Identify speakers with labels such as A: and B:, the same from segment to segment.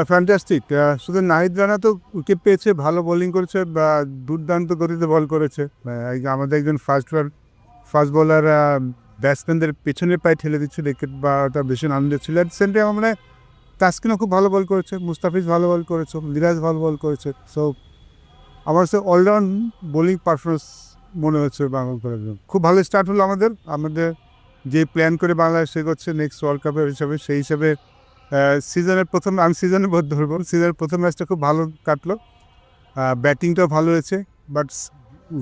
A: Fantastic. শুধু নাহিদ রানা তো wicket পেয়েছে, ভালো বোলিং করেছে বা দুর্দান্ত গতিতে বল করেছে। এই যে আমাদের একজন ফাস্ট বোলার ব্যাটসম্যানদের পেছনের পায়ে ঠেলে দিচ্ছিল উইকেট, বা ওটা ভীষণ আনন্দের ছিল। অ্যাট সেম টাইম আমরা তাসকিনও খুব ভালো বল করেছে, মুস্তাফিজ ভালো বল করেছে, মিরাজ ভালো বল করেছে। সো আমার কাছে অলরাউন্ড বোলিং পারফরমেন্স মনে হচ্ছে বাংলাদেশের জন্য। খুব ভালো স্টার্ট হলো আমাদের যে প্ল্যান করে বাংলাদেশ এগোচ্ছে নেক্সট ওয়ার্ল্ড কাপের হিসাবে, সেই হিসাবে সিজনের প্রথম, আমি সিজনের বোধ ধরবো, সিজনের প্রথম ম্যাচটা খুব ভালো কাটলো। ব্যাটিংটাও ভালো হয়েছে, বাট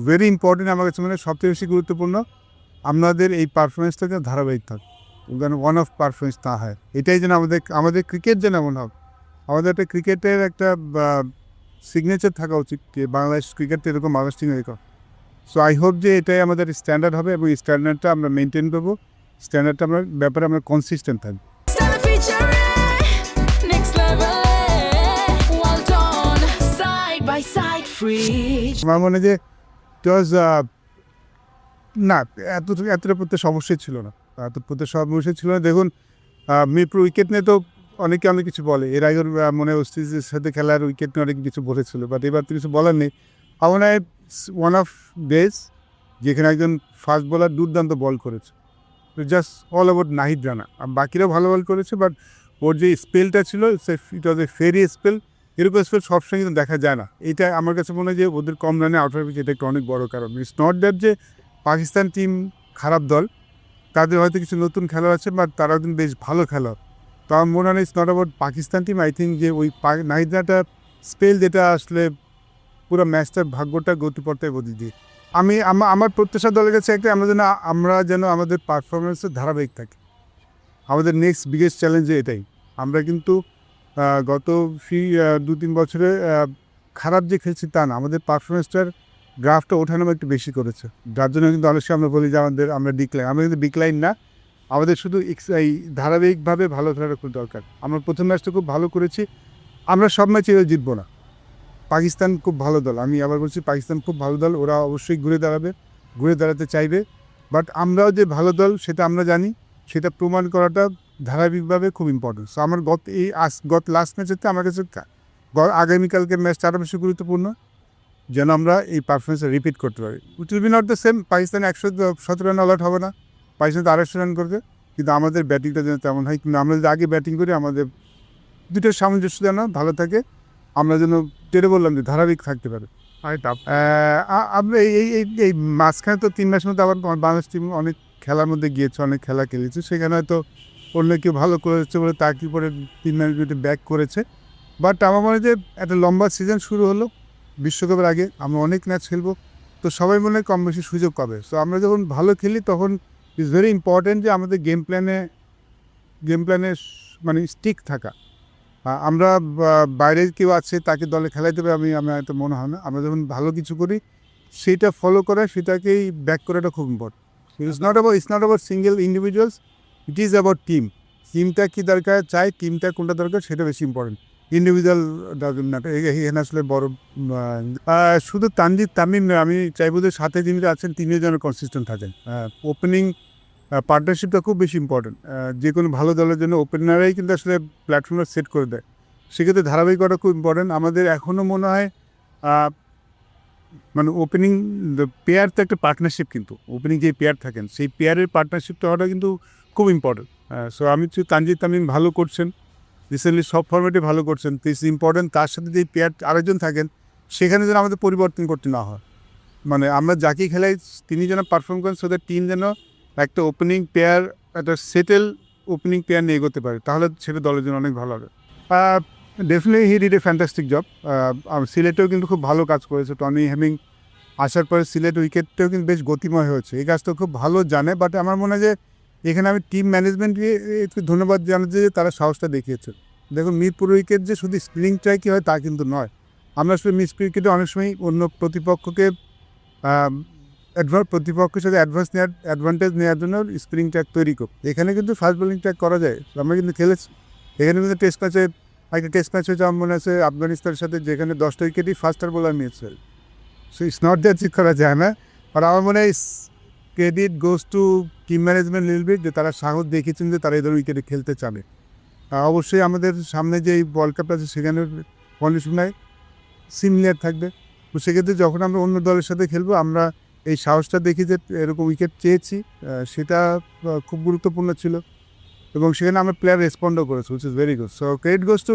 A: ভেরি ইম্পর্টেন্ট আমার কাছে মানে সবচেয়ে বেশি গুরুত্বপূর্ণ আমাদের এই পারফরমেন্সটা যেন ধারাবাহিক থাকে, যেন ওয়ান অফ পারফরমেন্স না হয়। এটাই যেন আমাদের ক্রিকেট যেন এমন হবে। আমাদের একটা ক্রিকেটের একটা সিগনেচার থাকা উচিত যে বাংলাদেশ ক্রিকেট এরকম বাংলাদেশ টিম এরকম। সো আই হোপ যে এটাই আমাদের স্ট্যান্ডার্ড হবে এবং এই স্ট্যান্ডার্ডটা আমরা মেনটেন করবো, স্ট্যান্ডার্ডটা আমরা ব্যাপারে আমরা কনসিস্টেন্ট থাকবো। আমার মনে হয় যে ইট ওয়াজ না, এতটা প্রতি সমস্যাই ছিল না, এত প্রতি সমস্যা ছিল না। দেখুন, মিরপুর উইকেট নিয়ে তো অনেকে অনেক কিছু বলে, এর আগে মনে ওয়েস্ট ইন্ডিজের সাথে খেলার উইকেট নিয়ে অনেক কিছু বলেছিল, বাট এবার তো কিছু বলার নেই। আমার মনে হয় ওয়ান অফ ডেজ যেখানে একজন ফাস্ট বোলার দুর্দান্ত বল করেছে, just all about Nahid Rana. বাকিরাও ভালো বল করেছে, বাট ওর যে স্পেলটা ছিল ইট ওয়াজ এ ফেরি স্পেল। এরকম স্পেল সবসময় কিন্তু দেখা যায় না। এটা আমার কাছে মনে হয় যে ওদের কম রানে আউট হয়ে গেছে, এটা একটা অনেক বড় কারণ। ইটস নট দ্যাট যে পাকিস্তান টিম খারাপ দল, তাদের হয়তো কিছু নতুন খেলোয়াড় আছে, বাট তারাও কিন্তু বেশ ভালো খেলোয়াড়। তো আমার মনে হয় it's not about Pakistan team. I think যে ওই নাহিদ রানাটা স্পেল যেটা আসলে পুরো ম্যাচটার ভাগ্যটা গতিপথটাই বদলে দিয়ে। আমার প্রত্যাশা দলের কাছে একটা, আমরা যেন আমাদের পারফরমেন্সের ধারাবাহিক থাকে। আমাদের নেক্সট বিগেস্ট চ্যালেঞ্জ এটাই। আমরা কিন্তু গত 2-3 বছরে খারাপ যে খেলছি তা না, আমাদের পারফরমেন্সটার গ্রাফটা ওঠানো একটু বেশি করেছে। যার জন্য কিন্তু অনেক সময় আমরা বলি যে আমরা ডিক্লাইন। আমরা কিন্তু ডিক্লাইন না, আমাদের শুধু এই ধারাবাহিকভাবে ভালো খেলাটা খুব দরকার। আমরা প্রথম ম্যাচটা খুব ভালো করেছি, আমরা সব ম্যাচে জিতবো না। পাকিস্তান খুব ভালো দল, আমি আবার বলছি পাকিস্তান খুব ভালো দল, ওরা অবশ্যই ঘুরে দাঁড়াতে চাইবে। বাট আমরাও যে ভালো দল সেটা আমরা জানি, সেটা প্রমাণ করাটা ধারাবাহিকভাবে খুব ইম্পর্টেন্ট। সো আমার গত লাস্ট ম্যাচেতে আমার কাছে আগামীকালকের ম্যাচটা আরও বেশি গুরুত্বপূর্ণ, যেন আমরা এই পারফরমেন্সটা রিপিট করতে পারি। Which will be not the same. Pakistan 117 run all out হবে না, পাকিস্তান তো 250 রান করবে, কিন্তু আমাদের ব্যাটিংটা যেন তেমন হয়। কিন্তু আমরা যদি আগে ব্যাটিং করি, আমাদের দুটোর সামঞ্জস্য যেন ভালো থাকে, আমরা যেন যেটা বললাম যে ধারাবাহিক থাকতে পারে। আমরা এই মাঝখানে তো 3 ম্যাচের মধ্যে আবার বাংলাদেশ টিম অনেক খেলার মধ্যে গিয়েছে, অনেক খেলা খেলেছে, সেখানে হয়তো অন্য কেউ ভালো করেছে বলে তার কি পরে 3 ম্যাচ ব্যাক করেছে। বাট আমার মনে হয় যে একটা লম্বা সিজন শুরু হলো বিশ্বকাপের আগে, আমরা অনেক ম্যাচ খেলবো, তো সবাই মনে হয় কম বেশি সুযোগ পাবে। সো আমরা যখন ভালো খেলি তখন ইটস ভেরি ইম্পর্টেন্ট যে আমাদের গেম প্ল্যানে মানে স্টিক থাকা। আমরা বাইরের কেউ আছে তাকে দলে খেলাইতে হবে, আমার এটা মনে হয় না। আমরা যখন ভালো কিছু করি সেইটা ফলো করা, সেটাকেই ব্যাক করাটা খুব important. It's not about single individuals, it is about টিমটা কী দরকার চাই, টিমটা কোনটা দরকার সেটা বেশি ইম্পর্টেন্ট। ইন্ডিভিজুয়াল এখানে আসলে বড় শুধু তানজিদ তামিম নয়, আমি চাইবো যে সাথে যিনি আছেন তিনিও যেন কনসিস্টেন্ট থাকেন। ওপেনিং পার্টনারশিপটা খুব বেশি ইম্পর্টেন্ট। যে কোনো ভালো দলের জন্য ওপেনারাই কিন্তু আসলে প্ল্যাটফর্মটা সেট করে দেয়, সেক্ষেত্রে ধারাবাহিকতা খুব ইম্পর্টেন্ট। আমাদের এখনও মনে হয় মানে ওপেনিং পেয়ার তো একটা পার্টনারশিপ, কিন্তু ওপেনিং যে পেয়ার থাকেন সেই পেয়ারের পার্টনারশিপটা হওয়াটা কিন্তু খুব ইম্পর্টেন্ট। সো আমি তানজিদ তামিম ভালো করছেন, রিসেন্টলি সব ফর্মেটে ভালো করছেন, তো ইটস ইম্পর্টেন্ট তার সাথে যে পেয়ার আরেকজন থাকেন সেখানে যেন আমাদের পরিবর্তন করতে না হয়। মানে আমরা যাকেই খেলাই তিনি যেন পারফর্ম করেন, সো দ্যাট টিম যেন একটা ওপেনিং পেয়ার, একটা সেটেল ওপেনিং পেয়ার নিয়ে এগোতে পারে, তাহলে সেটা দলের জন্য অনেক ভালো হবে। Definitely he did a fantastic job. সিলেটেও কিন্তু খুব ভালো কাজ করেছে। টনি হেমিং আসার পরে সিলেট উইকেটটাও কিন্তু বেশ গতিময় হয়েছে, এই কাজটা খুব ভালো জানে। বাট আমার মনে হয় যে এখানে আমি টিম ম্যানেজমেন্টকে একটু ধন্যবাদ জানাচ্ছি যে তারা সাহসটা দেখিয়েছে। দেখুন, মিরপুর উইকেট যে শুধু স্পিনিং ট্রাই হয় তা কিন্তু নয়। আমরা আসলে মিরপুর উইকেটে অনেক সময় অন্য প্রতিপক্ষের সাথে অ্যাডভান্টেজ নেওয়ার জন্য স্পিনিং ট্র্যাক তৈরি করি। এখানে কিন্তু ফাস্ট বোলিং ট্র্যাক করা যায়, আমরা কিন্তু খেলেছি। এখানে কিন্তু একটা টেস্ট ম্যাচ হয়েছে আমার মনে আছে আফগানিস্তানের সাথে, যেখানে 10টা উইকেটই ফাস্টার বোলার নিয়েছে। সো ইটস নট দ্যাট ঠিক করা যায় না। আর আমার মনে হয় credit goes to team management little bit, যে তারা সাহস দেখিয়েছেন যে তারা এদের উইকেটে খেলতে চাবে। অবশ্যই আমাদের সামনে যে ওয়ার্ল্ড কাপটা আছে সেখানে কন্ডিশনায় সিমিলার থাকবে। তো সেক্ষেত্রে যখন আমরা অন্য দলের সাথে খেলবো আমরা এই সাহসটা দেখি যে এরকম উইকেট চেয়েছি, সেটা খুব গুরুত্বপূর্ণ ছিল এবং সেখানে আমরা প্লেয়ার রেসপন্ডও করেছি, which is very good. So credit goes to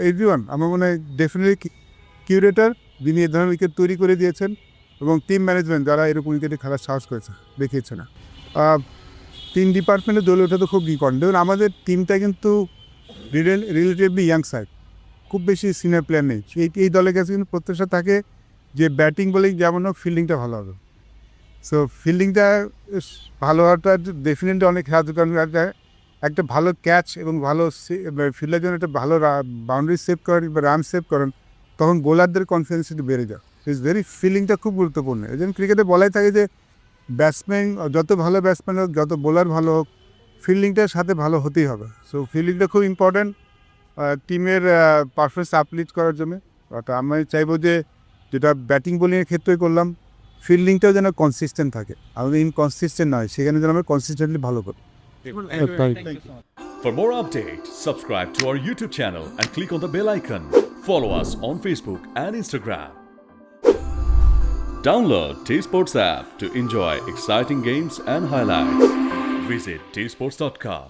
A: everyone. আমার মনে হয় ডেফিনেটলি কিউরেটর যিনি এ ধরনের উইকেট তৈরি করে দিয়েছেন এবং টিম ম্যানেজমেন্ট যারা এরকম উইকেটে খেলার সাহস করেছে দেখিয়েছে না। টিম ডিপার্টমেন্টে দলে ওঠা তো খুব ইম্পর্টেন্ট। দেখুন আমাদের টিমটা কিন্তু রিলেটিভলি ইয়াং সাইড, খুব বেশি সিনিয়র প্লেয়ার নেই। এই দলের কাছে কিন্তু প্রত্যাশা থাকে যে ব্যাটিং বোলিং যেমন হোক ফিল্ডিংটা ভালো হবে। সো ফিল্ডিংটা ভালো হওয়াটা ডেফিনেটলি অনেক সাহায্য, কারণ একটা ভালো ক্যাচ এবং ভালো ফিল্ডের জন্য একটা ভালো বাউন্ডারি সেভ করেন বা রান সেভ করেন, তখন বোলারদের কনফিডেন্স একটু বেড়ে যায়। ইটস ভেরি ফিল্ডিংটা খুব গুরুত্বপূর্ণ। এই জন্য ক্রিকেটে বলাই থাকে যে ব্যাটসম্যান যত ভালো ব্যাটসম্যান হোক, যত বোলার ভালো হোক, ফিল্ডিংটার সাথে ভালো হতেই হবে। সো ফিল্ডিংটা খুব ইম্পর্ট্যান্ট টিমের পারফরমেন্স আপলিফ্ট করার জন্য। আমি চাইবো যে যেটা ব্যাটিং বোলিংয়ের ক্ষেত্রে করলাম, ফিল্ডিংটাও যেন কনসিস্টেন্ট থাকে, আমাদের ইনকনসিস্টেন্ট নয়, সেখানে যেন আমরা কনসিস্টেন্টলি ভালো করি।
B: For more updates, subscribe to our YouTube channel and click on the bell icon. Follow us on Facebook and Instagram. Download T-Sports app to enjoy exciting games and highlights. Visit tsports.com.